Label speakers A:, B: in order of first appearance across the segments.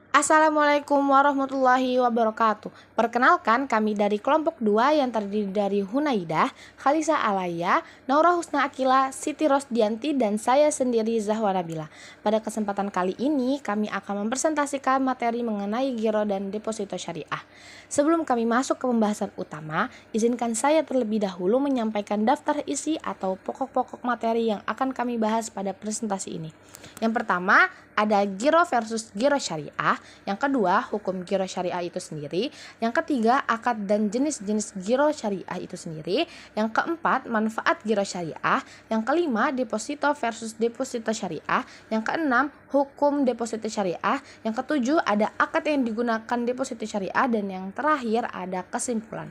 A: Assalamualaikum warahmatullahi wabarakatuh. Perkenalkan, kami dari kelompok 2 yang terdiri dari Hunaidah, Khalisa Alaya, Naura Husna Akila, Siti Rosdianti, dan saya sendiri Zahwa Nabila. Pada kesempatan kali ini, kami akan mempresentasikan materi mengenai giro dan deposito syariah. Sebelum kami masuk ke pembahasan utama, izinkan saya terlebih dahulu menyampaikan daftar isi atau pokok-pokok materi yang akan kami bahas pada presentasi ini. Yang pertama, ada giro versus giro syariah. Yang kedua, hukum giro syariah itu sendiri. Yang ketiga, akad dan jenis-jenis giro syariah itu sendiri. Yang keempat, manfaat giro syariah. Yang kelima, deposito versus deposito syariah. Yang keenam, hukum deposito syariah. Yang ketujuh, ada akad yang digunakan deposito syariah. Dan yang terakhir, ada kesimpulan.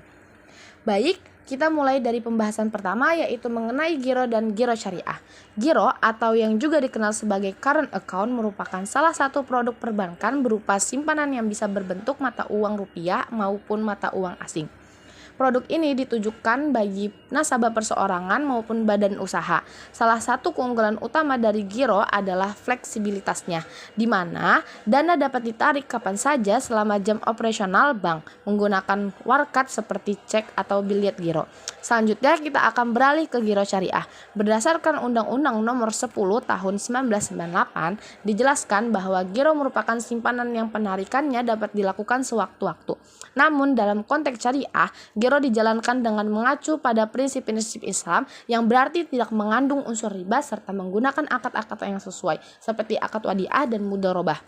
A: Baik, kita mulai dari pembahasan pertama, yaitu mengenai giro dan giro syariah. Giro atau yang juga dikenal sebagai current account merupakan salah satu produk perbankan berupa simpanan yang bisa berbentuk mata uang rupiah maupun mata uang asing. Produk ini ditujukan bagi nasabah perseorangan maupun badan usaha. Salah satu keunggulan utama dari giro adalah fleksibilitasnya, di mana dana dapat ditarik kapan saja selama jam operasional bank menggunakan warkat seperti cek atau biliet giro. Selanjutnya kita akan beralih ke giro syariah. Berdasarkan Undang-Undang Nomor 10 Tahun 1998 dijelaskan bahwa giro merupakan simpanan yang penarikannya dapat dilakukan sewaktu-waktu. Namun dalam konteks syariah, giro dijalankan dengan mengacu pada prinsip-prinsip Islam yang berarti tidak mengandung unsur riba serta menggunakan akad-akad yang sesuai seperti akad wadiah dan mudharabah.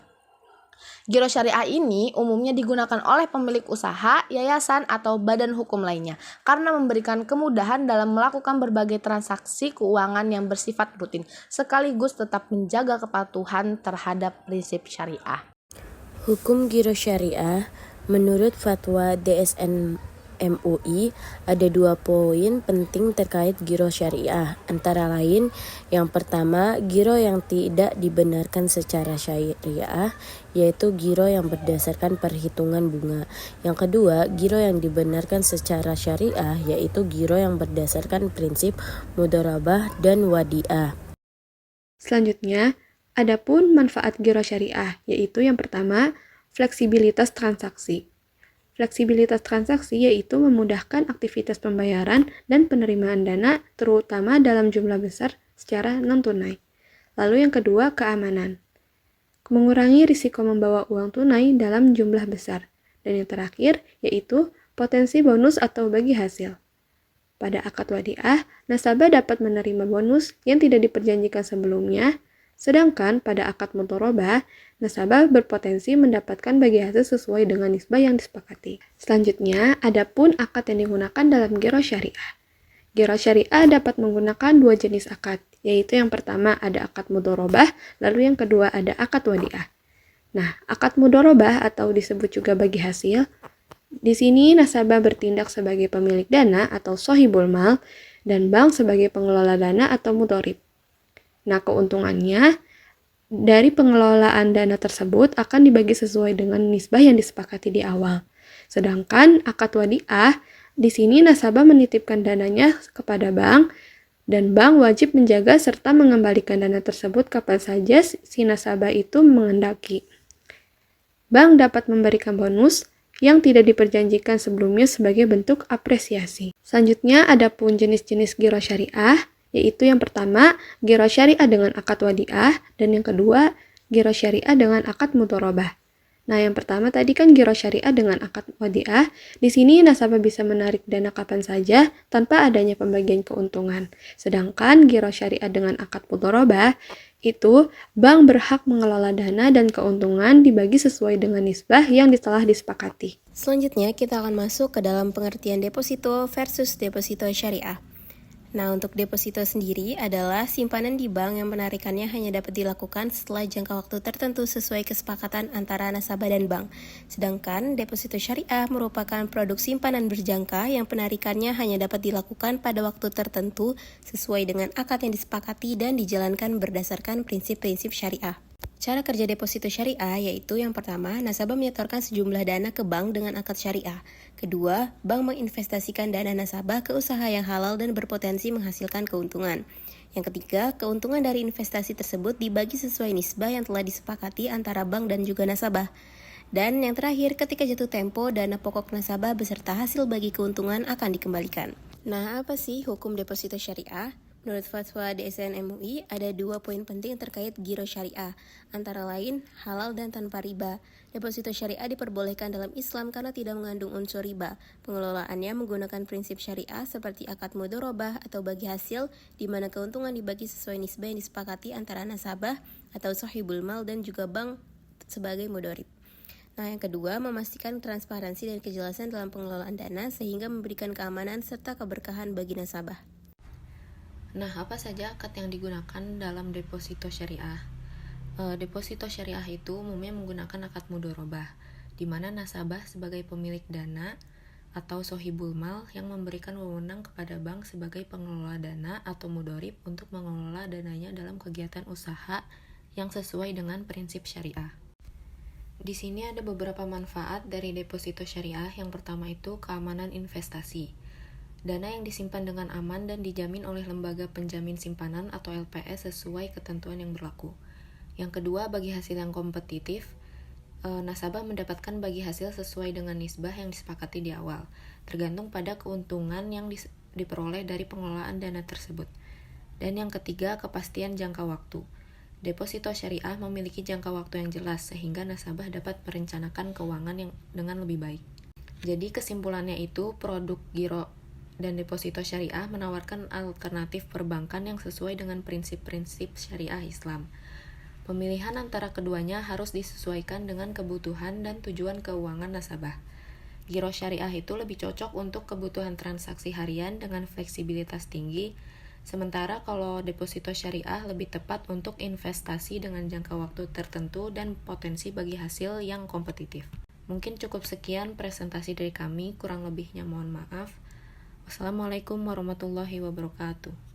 A: Giro syariah ini umumnya digunakan oleh pemilik usaha, yayasan, atau badan hukum lainnya karena memberikan kemudahan dalam melakukan berbagai transaksi keuangan yang bersifat rutin sekaligus tetap menjaga kepatuhan terhadap prinsip syariah.
B: Hukum giro syariah menurut fatwa DSN MUI ada 2 poin penting terkait giro syariah, antara lain yang pertama, giro yang tidak dibenarkan secara syariah, yaitu giro yang berdasarkan perhitungan bunga. Yang kedua, giro yang dibenarkan secara syariah, yaitu giro yang berdasarkan prinsip mudharabah dan wadiah.
C: Selanjutnya, adapun manfaat giro syariah, yaitu yang pertama, fleksibilitas transaksi. Fleksibilitas transaksi yaitu memudahkan aktivitas pembayaran dan penerimaan dana terutama dalam jumlah besar secara non-tunai. Lalu yang kedua, keamanan. Mengurangi risiko membawa uang tunai dalam jumlah besar. Dan yang terakhir yaitu potensi bonus atau bagi hasil. Pada akad wadiah, nasabah dapat menerima bonus yang tidak diperjanjikan sebelumnya. Sedangkan pada akad mudharabah, nasabah berpotensi mendapatkan bagi hasil sesuai dengan nisbah yang disepakati. Selanjutnya, adapun akad yang digunakan dalam giro syariah. Giro syariah dapat menggunakan 2 jenis akad, yaitu yang pertama ada akad mudharabah, lalu yang kedua ada akad wadiah. Nah, akad mudharabah atau disebut juga bagi hasil, di sini nasabah bertindak sebagai pemilik dana atau sohibul mal dan bank sebagai pengelola dana atau mudharib. Nah, keuntungannya dari pengelolaan dana tersebut akan dibagi sesuai dengan nisbah yang disepakati di awal. Sedangkan akad wadiah, di sini nasabah menitipkan dananya kepada bank dan bank wajib menjaga serta mengembalikan dana tersebut kapan saja si nasabah itu menghendaki. Bank dapat memberikan bonus yang tidak diperjanjikan sebelumnya sebagai bentuk apresiasi. Selanjutnya, adapun jenis-jenis giro syariah, yaitu yang pertama, giro syariah dengan akad wadiah, dan yang kedua, giro syariah dengan akad mudharabah. Nah, yang pertama tadi kan giro syariah dengan akad wadiah. Di sini nasabah bisa menarik dana kapan saja tanpa adanya pembagian keuntungan. Sedangkan giro syariah dengan akad mudharabah itu bank berhak mengelola dana dan keuntungan dibagi sesuai dengan nisbah yang telah disepakati.
B: Selanjutnya kita akan masuk ke dalam pengertian deposito versus deposito syariah. Nah, untuk deposito sendiri adalah simpanan di bank yang penarikannya hanya dapat dilakukan setelah jangka waktu tertentu sesuai kesepakatan antara nasabah dan bank. Sedangkan deposito syariah merupakan produk simpanan berjangka yang penarikannya hanya dapat dilakukan pada waktu tertentu sesuai dengan akad yang disepakati dan dijalankan berdasarkan prinsip-prinsip syariah. Cara kerja deposito syariah yaitu yang pertama, nasabah menyetorkan sejumlah dana ke bank dengan akad syariah. Kedua, bank menginvestasikan dana nasabah ke usaha yang halal dan berpotensi menghasilkan keuntungan. Yang ketiga, keuntungan dari investasi tersebut dibagi sesuai nisbah yang telah disepakati antara bank dan juga nasabah. Dan yang terakhir, ketika jatuh tempo, dana pokok nasabah beserta hasil bagi keuntungan akan dikembalikan. Nah, apa sih hukum deposito syariah? Menurut fatwa DSN MUI, ada 2 poin penting terkait giro syariah, antara lain halal dan tanpa riba. Deposito syariah diperbolehkan dalam Islam karena tidak mengandung unsur riba. Pengelolaannya menggunakan prinsip syariah seperti akad mudharabah atau bagi hasil, di mana keuntungan dibagi sesuai nisbah yang disepakati antara nasabah atau sahibul mal dan juga bank sebagai mudharib. Nah, yang kedua, memastikan transparansi dan kejelasan dalam pengelolaan dana sehingga memberikan keamanan serta keberkahan bagi nasabah.
A: Nah, apa saja akad yang digunakan dalam deposito syariah? Deposito syariah itu umumnya menggunakan akad mudharabah, di mana nasabah sebagai pemilik dana atau sohibul mal yang memberikan wewenang kepada bank sebagai pengelola dana atau mudharib untuk mengelola dananya dalam kegiatan usaha yang sesuai dengan prinsip syariah. Di sini ada beberapa manfaat dari deposito syariah. Yang pertama itu keamanan investasi. Dana yang disimpan dengan aman dan dijamin oleh lembaga penjamin simpanan atau LPS sesuai ketentuan yang berlaku. Yang kedua, bagi hasil yang kompetitif, nasabah mendapatkan bagi hasil sesuai dengan nisbah yang disepakati di awal, tergantung pada keuntungan yang diperoleh dari pengelolaan dana tersebut. Dan yang ketiga, kepastian jangka waktu. Deposito syariah memiliki jangka waktu yang jelas sehingga nasabah dapat merencanakan keuangan yang dengan lebih baik. Jadi kesimpulannya itu, produk giro dan deposito syariah menawarkan alternatif perbankan yang sesuai dengan prinsip-prinsip syariah Islam. Pemilihan antara keduanya harus disesuaikan dengan kebutuhan dan tujuan keuangan nasabah. Giro syariah itu lebih cocok untuk kebutuhan transaksi harian dengan fleksibilitas tinggi, sementara kalau deposito syariah lebih tepat untuk investasi dengan jangka waktu tertentu dan potensi bagi hasil yang kompetitif. Mungkin cukup sekian presentasi dari kami, kurang lebihnya mohon maaf. Wassalamualaikum warahmatullahi wabarakatuh.